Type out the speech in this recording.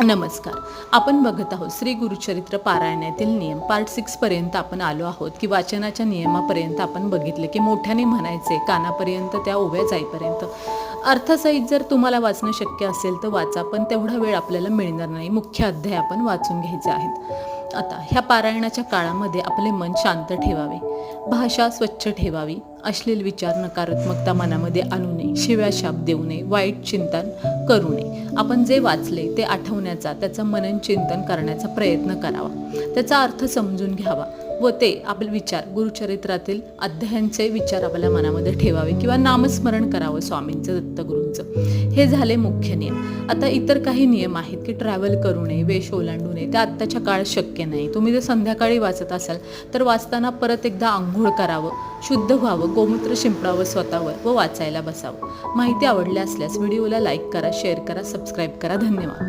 नमस्कार. आपण बघत आहोत श्री गुरुचरित्र पारायणातील नियम पार्ट 6 पर्यंत आपण आलो आहोत की वाचनाच्या नियमापर्यंत आपण बघितले की मोठ्याने म्हणायचे कानापर्यंत त्या ओव्या जाईपर्यंत. अर्थसहित जर तुम्हाला वाचणं शक्य असेल तर वाचा, पण तेवढा वेळ आपल्याला मिळणार नाही. मुख्य अध्याय आपण वाचून घ्यायचे आहेत. आता ह्या पारायणाच्या काळामध्ये आपले मन शांत ठेवावे, भाषा स्वच्छ ठेवावी, अश्लील विचार नकारात्मकता मनामध्ये आणू नये, शिव्या शाप देऊ नये, वाईट चिंतन करू नये. आपण जे वाचले ते आठवण्याचा, त्याचं मनन चिंतन करण्याचा प्रयत्न करावा, त्याचा अर्थ समजून घ्यावा व ते आपले विचार गुरुचरित्रातील अध्यायांचे विचार आपल्या मनामध्ये ठेवावे किंवा नामस्मरण करावं स्वामींचं, दत्तगुरूंचं. हे झाले मुख्य नियम. आता इतर काही नियम आहेत की ट्रॅव्हल करू नये, वेश ओलांडू नये. ते आत्ताच्या काळात शक्य नाही. तुम्ही जर संध्याकाळी वाचत असाल तर वाचताना परत एकदा आंघोळ करावं, शुद्ध व्हावं, गोमूत्र शिंपडावं स्वतःवर व वाचायला बसावं. माहिती आवडली असल्यास व्हिडिओला लाईक करा, शेअर करा, सबस्क्राईब करा. धन्यवाद.